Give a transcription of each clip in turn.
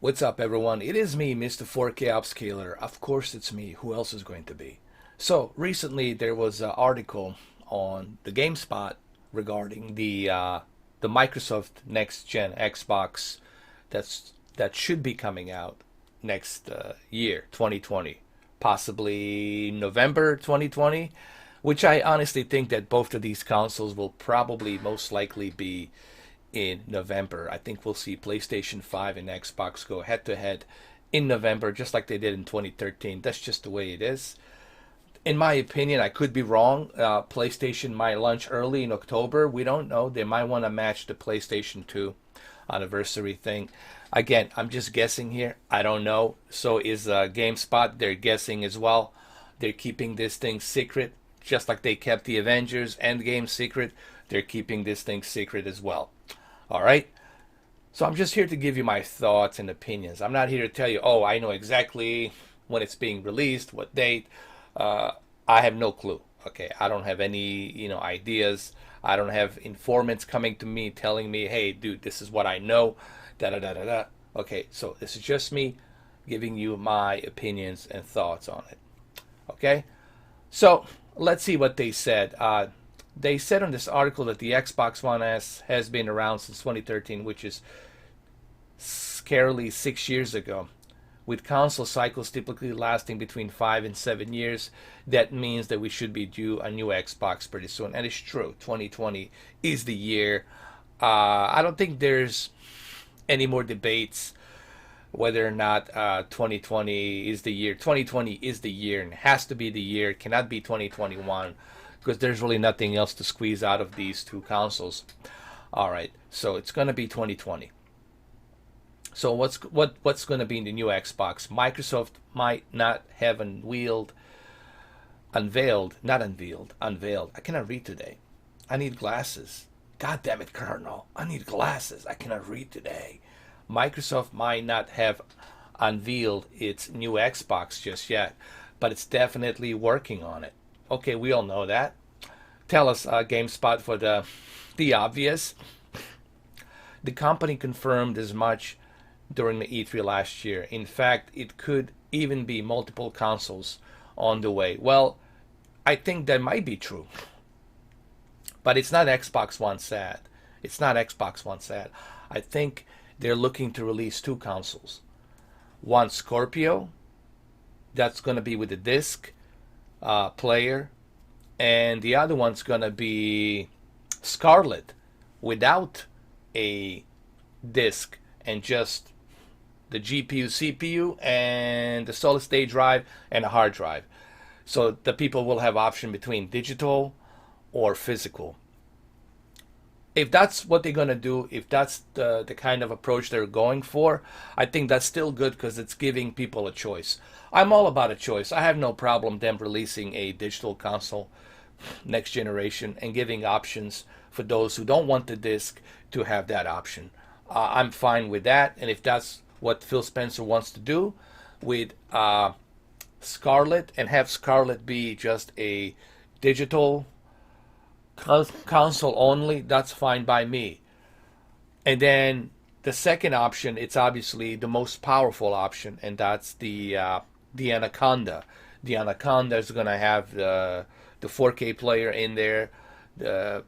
What's up, everyone? It is me, Mr. 4K Upscaler. Of course, it's me. Who else is going to be? So, recently there was an article on the GameSpot regarding the Microsoft Next Gen Xbox that should be coming out next year, 2020, possibly November 2020, which I honestly think that both of these consoles will probably most likely be in November. I think we'll see PlayStation 5 and Xbox go head to head in November, just like they did in 2013. That's just the way it is. In my opinion, I could be wrong. PlayStation might launch early in October. We don't know. They might want to match the PlayStation 2 anniversary thing. Again, I'm just guessing here. I don't know. So is GameSpot. They're guessing as well. They're keeping this thing secret, just like they kept the Avengers Endgame secret. They're keeping this thing secret as well. All right. So I'm just here to give you my thoughts and opinions. I'm not here to tell you, oh, I know exactly when it's being released, what date. Uh, I have no clue. Okay, I don't have any, ideas. I don't have informants coming to me telling me, hey, dude, this is what I know. Da da da da da. Okay, so this is just me giving you my opinions and thoughts on it. Okay, so let's see what they said. They said on this article that the Xbox One S has been around since 2013, which is scarily 6 years ago. With console cycles typically lasting between 5 and 7 years, that means that we should be due a new Xbox pretty soon. And it's true, 2020 is the year. I don't think there's any more debates whether or not 2020 is the year. 2020 is the year and has to be the year. It cannot be 2021 because there's really nothing else to squeeze out of these two consoles. All right, so it's going to be 2020. So what's going to be in the new Xbox? Microsoft might not have unveiled. I cannot read today. I need glasses. God damn it, Colonel. I need glasses. I cannot read today. Microsoft might not have unveiled its new Xbox just yet, but it's definitely working on it. Okay, we all know that. Tell us, GameSpot, for the obvious. The company confirmed as much during the E3 last year. In fact, it could even be multiple consoles on the way. Well, I think that might be true. But it's not Xbox One sad. It's not Xbox One sad. I think they're looking to release two consoles. One Scorpio, that's going to be with a disc player, and the other one's going to be Scarlet without a disc and just the GPU, CPU, and the solid state drive and a hard drive. So the people will have option between digital or physical. If that's what they're going to do, if that's the kind of approach they're going for, I think that's still good because it's giving people a choice. I'm all about a choice. I have no problem them releasing a digital console next generation and giving options for those who don't want the disc to have that option. I'm fine with that, and if that's what Phil Spencer wants to do with Scarlet and have Scarlet be just a digital console only, that's fine by me. And then the second option, it's obviously the most powerful option, and that's the Anaconda. The Anaconda is going to have the 4K player in there, the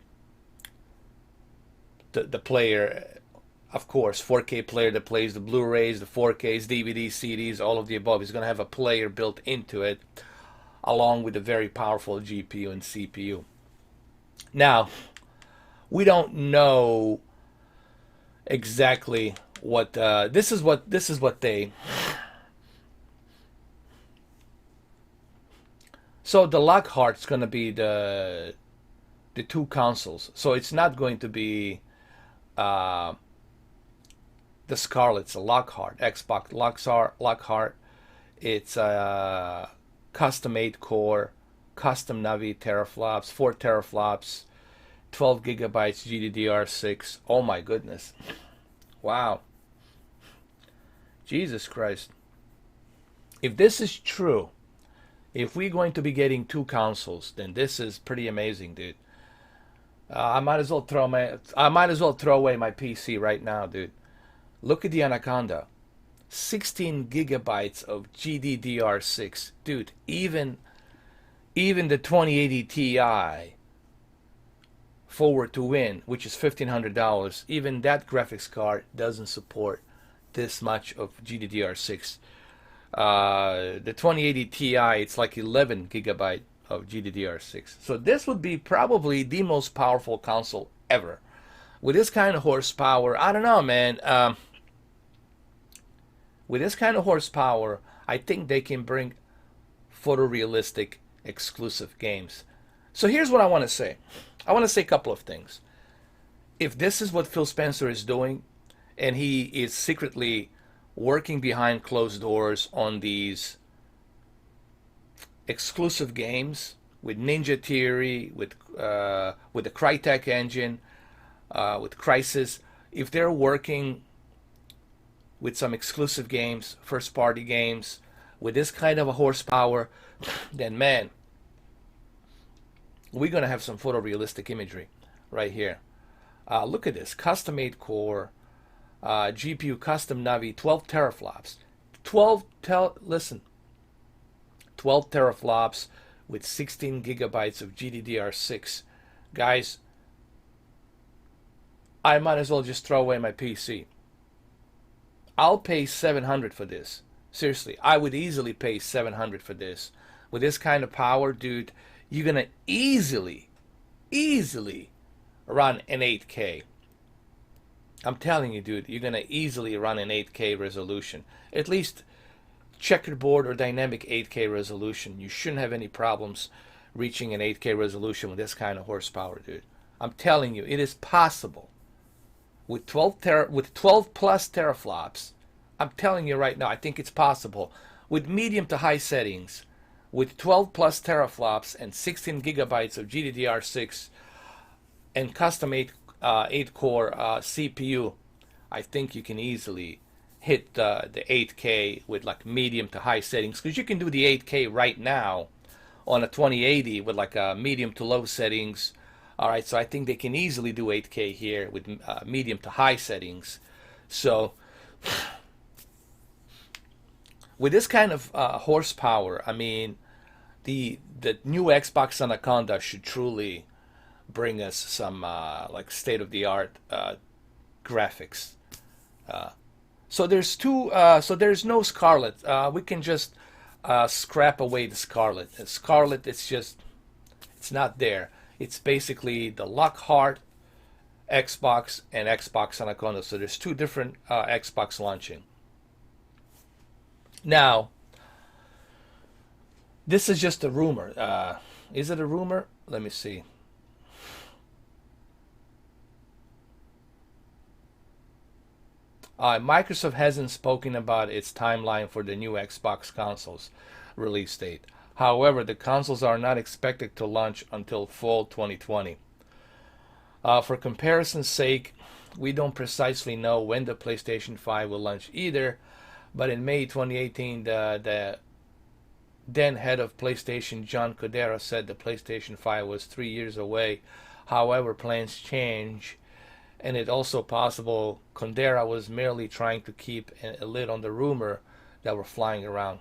player, of course, 4K player that plays the Blu-rays, the 4Ks, DVDs, CDs, all of the above. Is going to have a player built into it, along with a very powerful GPU and CPU. Now, we don't know exactly what this is. What they. So the Lockhart's going to be the two consoles. So it's not going to be uh, the Scarlet's a Lockhart, Xbox Lockhart. It's a custom 8 core, custom Navi teraflops, 4 teraflops, 12 gigabytes GDDR6. Oh my goodness. Wow. Jesus Christ. If this is true, if we're going to be getting two consoles, then this is pretty amazing, dude. I might as well throw away my PC right now, dude. Look at the Anaconda. 16 gigabytes of GDDR6. Dude, even the 2080 Ti forward to win, which is $1,500, even that graphics card doesn't support this much of GDDR6. The 2080 Ti, it's like 11 gigabyte of GDDR6. So this would be probably the most powerful console ever. With this kind of horsepower, I don't know, man. With this kind of horsepower, I think they can bring photorealistic exclusive games. So here's what I want to say. I want to say a couple of things. If this is what Phil Spencer is doing, and he is secretly working behind closed doors on these exclusive games with Ninja Theory, with the Crytek engine, with Crysis, if they're working with some exclusive games, first-party games, with this kind of a horsepower, then man, we're going to have some photorealistic imagery right here. Look at this, custom 8-core, GPU custom Navi, 12 teraflops. 12 teraflops with 16 gigabytes of GDDR6. Guys, I might as well just throw away my PC. I'll pay $700 for this. Seriously, I would easily pay $700 for this. With this kind of power, dude, you're gonna easily run an 8K. I'm telling you, dude, you're gonna easily run an 8K resolution. At least checkerboard or dynamic 8K resolution. You shouldn't have any problems reaching an 8K resolution with this kind of horsepower, dude. I'm telling you, it is possible. With 12 plus teraflops, I'm telling you right now, I think it's possible. With medium to high settings, with 12 plus teraflops and 16 gigabytes of GDDR6 and custom 8-core CPU, I think you can easily hit the 8K with like medium to high settings, because you can do the 8K right now on a 2080 with like medium to low settings. All right, so I think they can easily do 8K here with medium to high settings. So with this kind of horsepower, I mean, the new Xbox Anaconda should truly bring us some like state-of-the-art graphics. So there's two. So there's no Scarlet. We can just scrap away the Scarlet. And Scarlet, it's not there. It's basically the Lockhart Xbox and Xbox Anaconda. So there's two different Xbox launching. Now, this is just a rumor. Is it a rumor? Let me see. Microsoft hasn't spoken about its timeline for the new Xbox consoles release date. However, the consoles are not expected to launch until fall 2020. For comparison's sake, we don't precisely know when the PlayStation 5 will launch either, but in May 2018, the then head of PlayStation, John Codera, said the PlayStation 5 was 3 years away. However, plans change, and it's also possible Codera was merely trying to keep a lid on the rumor that were flying around.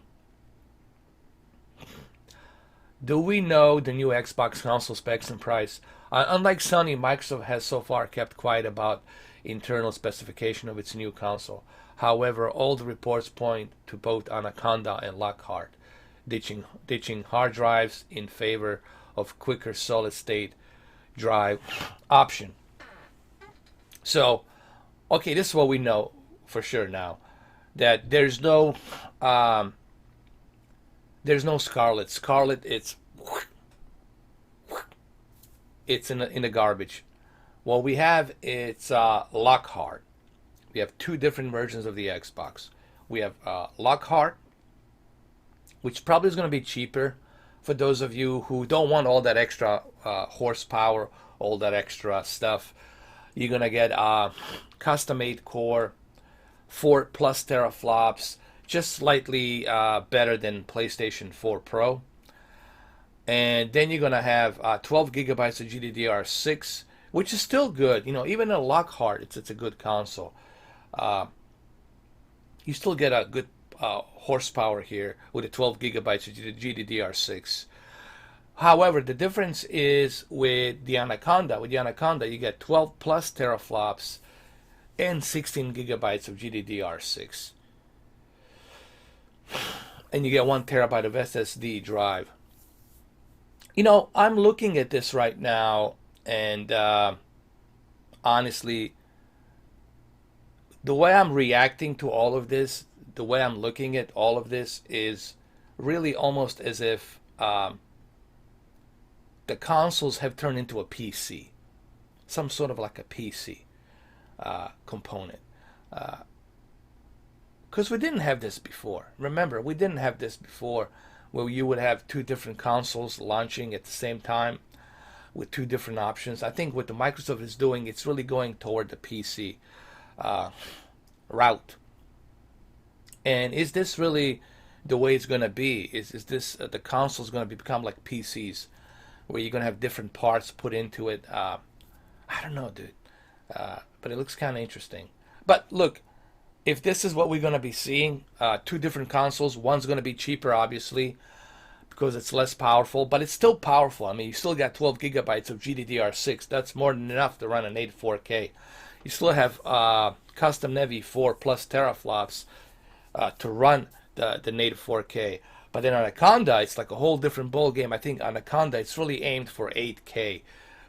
Do we know the new Xbox console specs and price? Unlike Sony, Microsoft has so far kept quiet about internal specification of its new console. However, all the reports point to both Anaconda and Lockhart ditching hard drives in favor of quicker solid-state drive option. So, okay, this is what we know for sure now, that there's no Scarlet. Scarlet, it's in the garbage. What we have, it's Lockhart. We have two different versions of the Xbox. We have Lockhart, which probably is going to be cheaper for those of you who don't want all that extra horsepower, all that extra stuff. You're going to get custom 8-core, 4 plus teraflops, just slightly better than PlayStation 4 Pro. And then you're going to have 12 gigabytes of GDDR6, which is still good. You know, even a Lockhart, it's a good console. You still get a good horsepower here with the 12 gigabytes of GDDR6. However, the difference is with the Anaconda. With the Anaconda, you get 12 plus teraflops and 16 gigabytes of GDDR6. And you get 1 terabyte of SSD drive. You know, I'm looking at this right now, and honestly, the way I'm reacting to all of this, the way I'm looking at all of this is really almost as if the consoles have turned into a PC, some sort of like a PC component. Because we didn't have this before. Remember, we didn't have this before where you would have two different consoles launching at the same time with two different options. I think what the Microsoft is doing, it's really going toward the PC route. And is this really the way it's going to be? Is this the console's going to become like PCs, where you're going to have different parts put into it? I don't know, dude. But it looks kind of interesting. But look, if this is what we're going to be seeing, two different consoles, one's going to be cheaper, obviously, because it's less powerful, but it's still powerful. I mean, you still got 12 gigabytes of GDDR6. That's more than enough to run an 84K. You still have custom Nvidia 4 plus teraflops to run the native 4K. But then Anaconda, it's like a whole different ball game. I think Anaconda, it's really aimed for 8K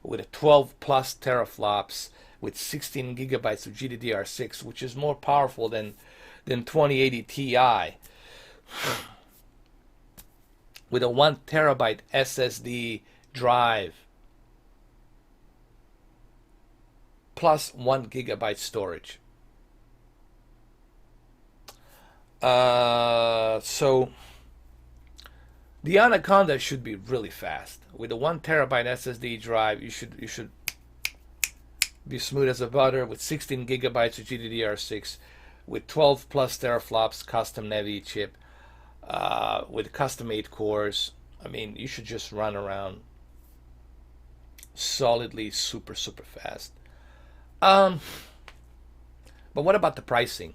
with a 12 plus teraflops with 16 gigabytes of GDDR6, which is more powerful than 2080 Ti. With a 1 terabyte SSD drive plus 1 gigabyte storage. So the Anaconda should be really fast. With a 1 terabyte SSD drive, you should be smooth as a butter with 16 gigabytes of GDDR6, with 12 plus teraflops custom Nvidia chip, with custom 8 cores. I mean, you should just run around solidly super fast. But what about the pricing?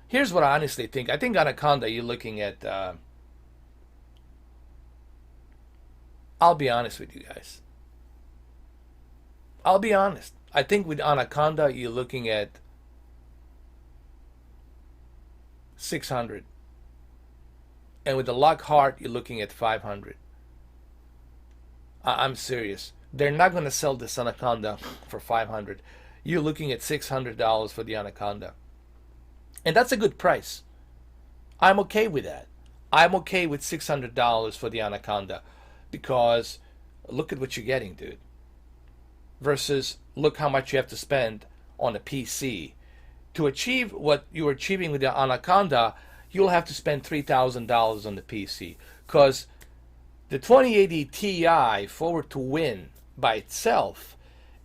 Here's what I honestly think. I think Anaconda, you're looking at, I'll be honest with you guys. I'll be honest. I think with Anaconda, you're looking at 600. And with the Lockhart, you're looking at 500. I'm serious. They're not going to sell this Anaconda for 500. You're looking at $600 for the Anaconda. And that's a good price. I'm okay with that. I'm okay with $600 for the Anaconda, because look at what you're getting, dude. Versus look how much you have to spend on a PC. To achieve what you're achieving with the Anaconda, you'll have to spend $3,000 on the PC. Because the 2080 Ti forward to win by itself,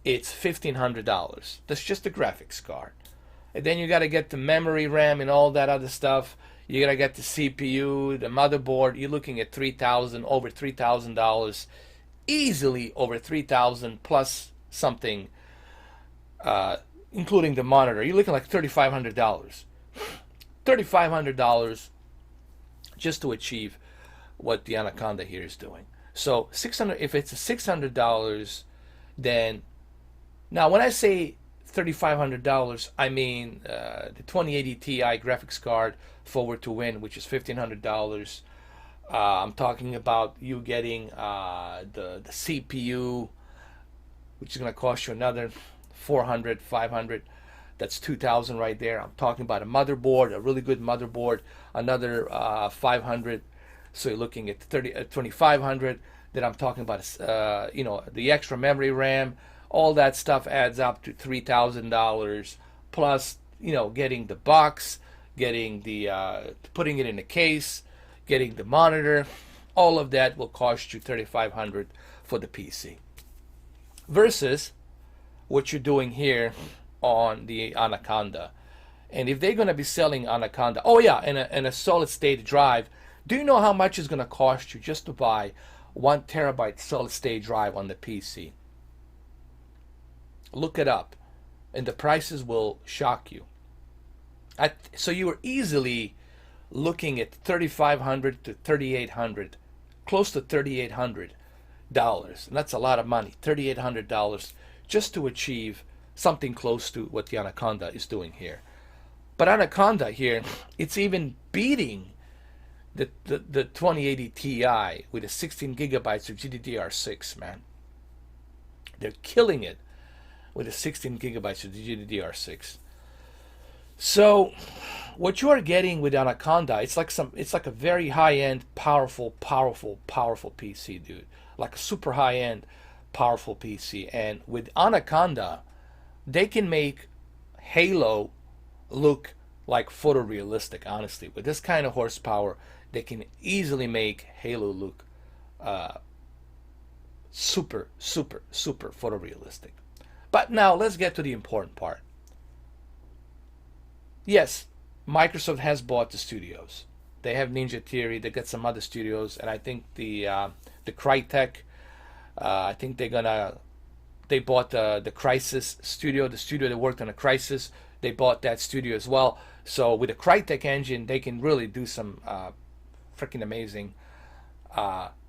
it's $1,500. That's just the graphics card. And then you got to get the memory RAM and all that other stuff. You got to get the CPU, the motherboard. You're looking at $3,000, over $3,000, easily over $3,000 plus something, including the monitor. You're looking like $3,500. $3,500 just to achieve what the Anaconda here is doing. So $600. If it's $600, then now when I say $3,500, I mean the 2080 Ti graphics card forward to win, which is $1,500. I'm talking about you getting the CPU, which is going to cost you another $400, $500. That's $2,000 right there. I'm talking about a motherboard, a really good motherboard, another $500. So you're looking at $2,500. Then I'm talking about the extra memory RAM. All that stuff adds up to $3,000 plus, getting the box, getting the putting it in a case, getting the monitor. All of that will cost you $3,500 for the PC. Versus what you're doing here on the Anaconda. And if they're going to be selling Anaconda, and a solid state drive, do you know how much it's going to cost you just to buy 1 terabyte solid state drive on the PC? Look it up, and the prices will shock you. So you were easily looking at $3,500 to $3,800, close to $3,800, and that's a lot of money. $3,800 just to achieve something close to what the Anaconda is doing here. But Anaconda here, it's even beating the 2080 Ti with a 16 gigabytes of GDDR6, man. They're killing it with a 16 gigabytes of GDDR6. So what you are getting with Anaconda, it's like a very high-end, powerful PC, dude. Like a super high-end, powerful PC. And with Anaconda, they can make Halo look like photorealistic, honestly. With this kind of horsepower, they can easily make Halo look super photorealistic. But now let's get to the important part. Yes, Microsoft has bought the studios. They have Ninja Theory. They got some other studios, and I think the Crytek. I think they bought the Crysis studio, the studio that worked on the Crysis. They bought that studio as well. So with the Crytek engine, they can really do some freaking amazing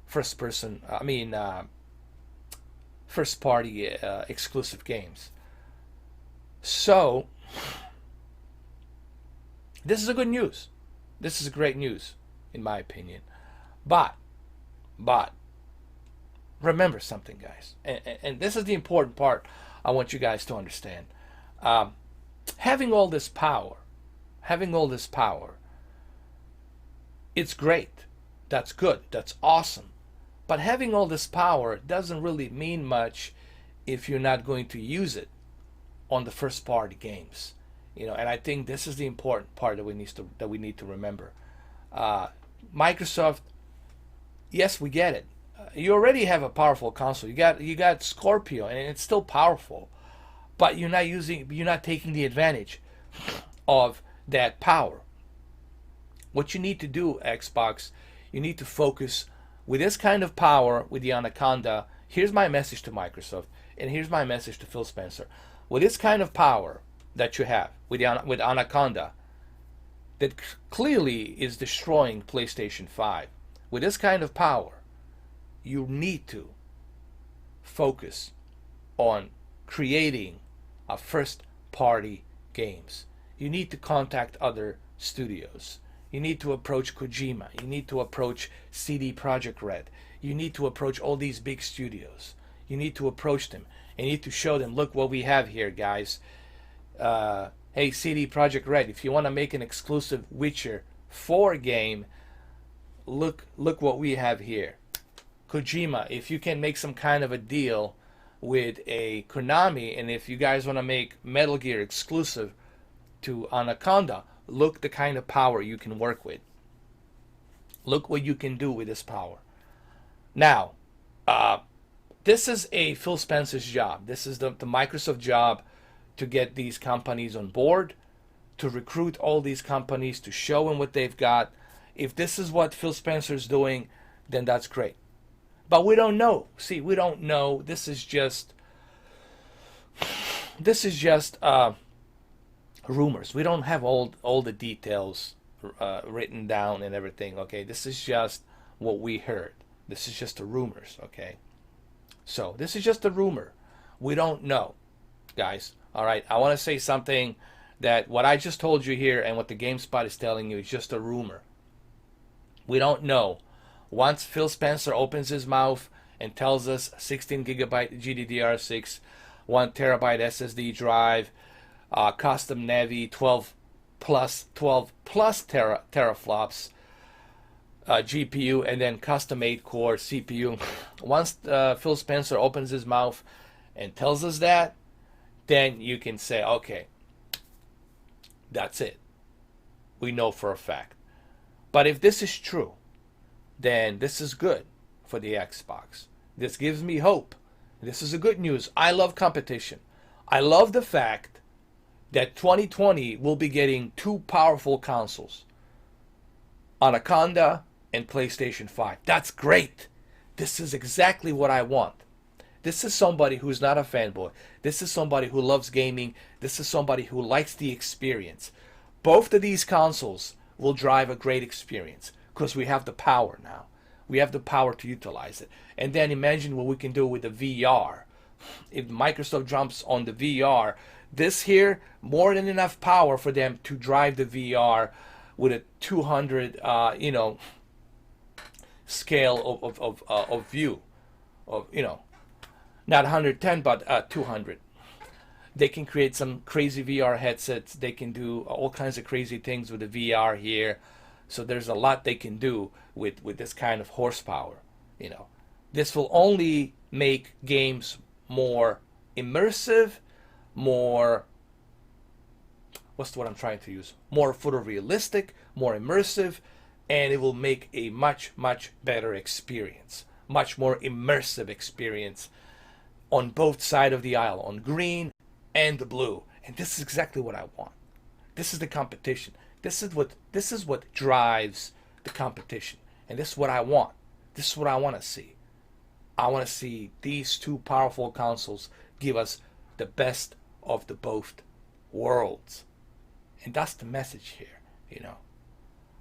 first party exclusive games. So this is a good news. This is a great news, in my opinion. But remember something, guys, and this is the important part I want you guys to understand. Having all this power, it's great. That's good. That's awesome. But having all this power doesn't really mean much if you're not going to use it on the first party games. And I think this is the important part that we need to remember. Microsoft, yes, we get it. You already have a powerful console. You got Scorpio, and it's still powerful, but you're not taking the advantage of that power. What you need to do, Xbox, you need to focus with this kind of power with the Anaconda. Here's my message to Microsoft, and here's my message to Phil Spencer. With this kind of power that you have with Anaconda, that clearly is destroying PlayStation 5. With this kind of power, you need to focus on creating a first-party games. You need to contact other studios. You need to approach Kojima. You need to approach CD Projekt Red. You need to approach all these big studios. You need to approach them. You need to show them, look what we have here, guys. Hey, CD Projekt Red, if you want to make an exclusive Witcher 4 game, look what we have here. Kojima, if you can make some kind of a deal with a Konami, and if you guys want to make Metal Gear exclusive to Anaconda, look the kind of power you can work with. Look what you can do with this power. Now, this is a Phil Spencer's job. This is the Microsoft job to get these companies on board, to recruit all these companies, to show them what they've got. If this is what Phil Spencer's doing, then that's great. But we don't know. See, we don't know. This is just rumors. We don't have all the details written down and everything. Okay, this is just what we heard. This is just the rumors. Okay, so this is just a rumor. We don't know, guys. All right, I want to say something, that what I just told you here and what the GameSpot is telling you is just a rumor. We don't know. Once Phil Spencer opens his mouth and tells us 16 gigabyte GDDR6, 1 terabyte SSD drive, custom Navi 12 plus teraflops GPU, and then custom 8-core CPU. Once Phil Spencer opens his mouth and tells us that, then you can say, okay, that's it. We know for a fact. But if this is true, then this is good for the Xbox. This gives me hope. This is a good news. I love competition. I love the fact that 2020 will be getting two powerful consoles, Anaconda and PlayStation 5. That's great. This is exactly what I want. This is somebody who's not a fanboy. This is somebody who loves gaming. This is somebody who likes the experience. Both of these consoles will drive a great experience because we have the power now. We have the power to utilize it. And then imagine what we can do with the VR. If Microsoft jumps on the VR, this here, more than enough power for them to drive the VR with a 200, scale of view, of not 110 but 200. They can create some crazy VR headsets. They can do all kinds of crazy things with the VR here. So there's a lot they can do with this kind of horsepower. This will only make games more immersive, more, what's the word I'm trying to use? More photorealistic, more immersive, and it will make a much, much better experience. Much more immersive experience on both sides of the aisle, on green and the blue. And this is exactly what I want. This is the competition. This is what drives the competition. And this is what I want. This is what I want to see. I want to see these two powerful consoles give us the best of the both worlds. And that's the message here,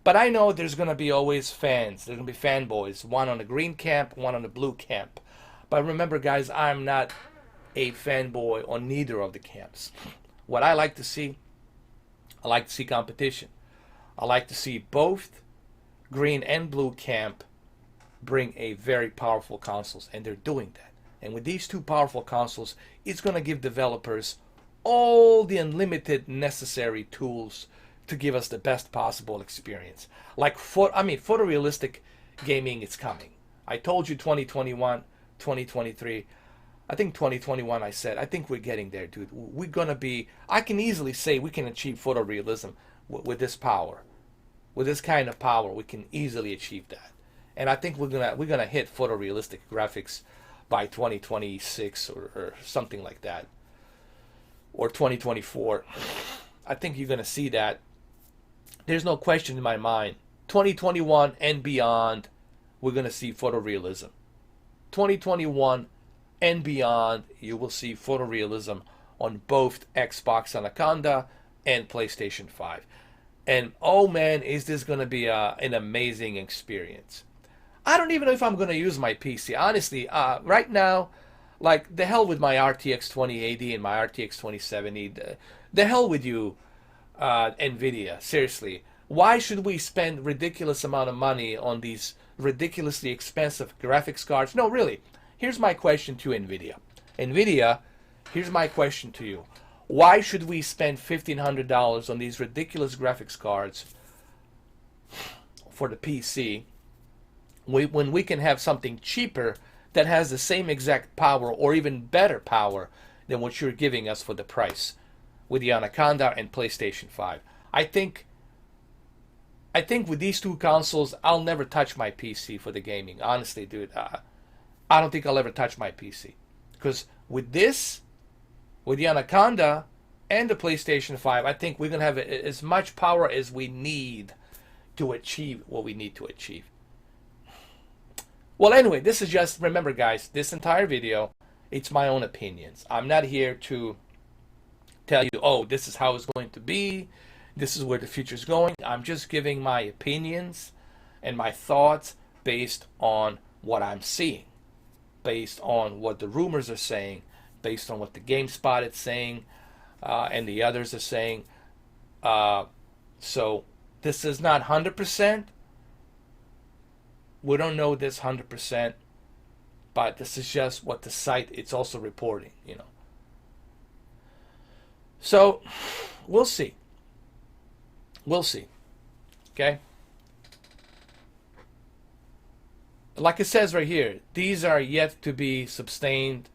But I know there's going to be always fans. There's going to be fanboys. One on the green camp, one on the blue camp. But remember, guys, I'm not a fanboy on neither of the camps. What I like to see competition. I like to see both green and blue camp bring a very powerful consoles, and they're doing that. And with these two powerful consoles, it's going to give developers all the unlimited necessary tools to give us the best possible experience. Like photorealistic gaming is coming. I told you 2021, 2023. I think 2021 I said, I think we're getting there, dude. We're going to be, I can easily say we can achieve photorealism with this power. With this kind of power, we can easily achieve that. And I think we're gonna hit photorealistic graphics by 2026 or something like that. Or 2024. I think you're gonna see that. There's no question in my mind. 2021 and beyond, we're gonna see photorealism. 2021 and beyond, you will see photorealism on both Xbox ANACONDA and PlayStation 5. And oh man, is this going to be an amazing experience. I don't even know if I'm going to use my PC. Honestly, right now, like, the hell with my RTX 2080 and my RTX 2070. The hell with you, Nvidia. Seriously. Why should we spend ridiculous amount of money on these ridiculously expensive graphics cards? No, really. Here's my question to Nvidia. Nvidia, here's my question to you. Why should we spend $1,500 on these ridiculous graphics cards for the PC when we can have something cheaper that has the same exact power or even better power than what you're giving us for the price with the ANACONDA and PlayStation 5? I think with these two consoles, I'll never touch my PC for the gaming. Honestly, dude, I don't think I'll ever touch my PC. Because with this, with the ANACONDA and the PlayStation 5, I think we're going to have as much power as we need to achieve what we need to achieve. Well, anyway, this is just, remember guys, this entire video, it's my own opinions. I'm not here to tell you, oh, this is how it's going to be. This is where the future is going. I'm just giving my opinions and my thoughts based on what I'm seeing, based on what the rumors are saying, based on what the GameSpot is saying, and the others are saying. So this is not 100%. We don't know this 100%, but this is just what the site it's also reporting, So we'll see. We'll see. Okay? Like it says right here, these are yet to be sustained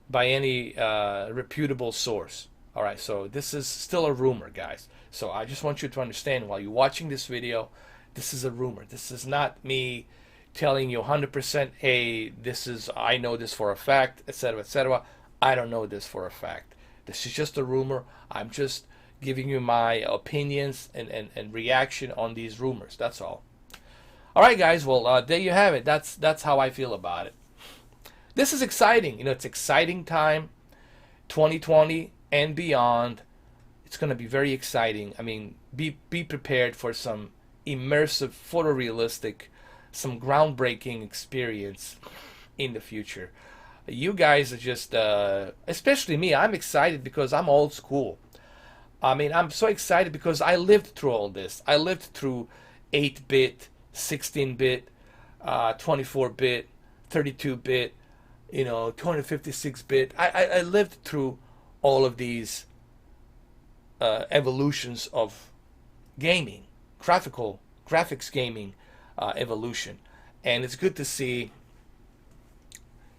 by any reputable source. All right, so this is still a rumor, guys. So I just want you to understand, while you're watching this video, this is a rumor. This is not me telling you 100%, hey, this is, I know this for a fact, etc., etc. I don't know this for a fact. This is just a rumor. I'm just giving you my opinions and reaction on these rumors. That's all. All right, guys. Well, there you have it. That's how I feel about it. This is exciting. It's exciting time. 2020 and beyond. It's going to be very exciting. I mean, be prepared for some immersive, photorealistic, some groundbreaking experience in the future. You guys are just, especially me, I'm excited because I'm old school. I mean, I'm so excited because I lived through all this. I lived through 8-bit, 16-bit, 24-bit, 32-bit, 256-bit. I lived through all of these evolutions of gaming, graphics gaming evolution. And it's good to see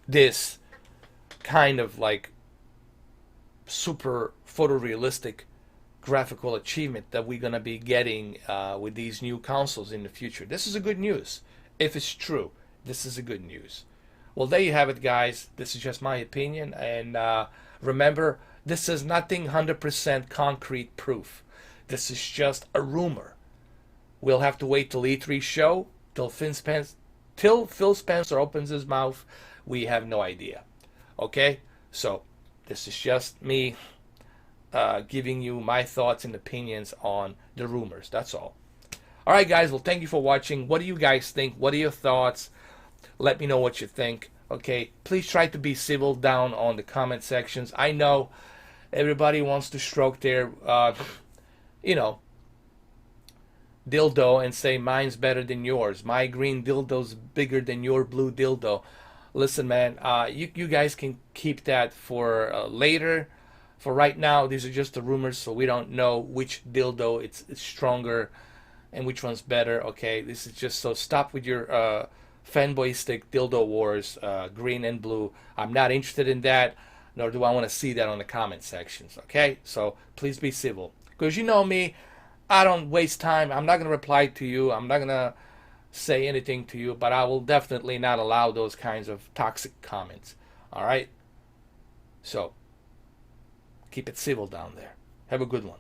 this kind of like super photorealistic graphical achievement that we're going to be getting with these new consoles in the future. This is a good news. If it's true, this is a good news. Well, there you have it, guys. This is just my opinion. And remember, this is nothing 100% concrete proof. This is just a rumor. We'll have to wait till E3 show, till Phil Spencer opens his mouth. We have no idea. Okay? So, this is just me giving you my thoughts and opinions on the rumors. That's all. Alright, guys. Well, thank you for watching. What do you guys think? What are your thoughts? Let me know what you think. Okay? Please try to be civil down on the comment sections. I know everybody wants to stroke their, dildo and say mine's better than yours. My green dildo's bigger than your blue dildo. Listen, man, you guys can keep that for later. For right now, these are just the rumors, so we don't know which dildo it's stronger and which one's better. Okay, this is just, so stop with your fanboyistic dildo wars, green and blue. I'm not interested in that, nor do I want to see that on the comment sections. Okay, so please be civil, because you know me, I don't waste time. I'm not going to reply to you. I'm not going to say anything to you, but I will definitely not allow those kinds of toxic comments. All right? So, keep it civil down there. Have a good one.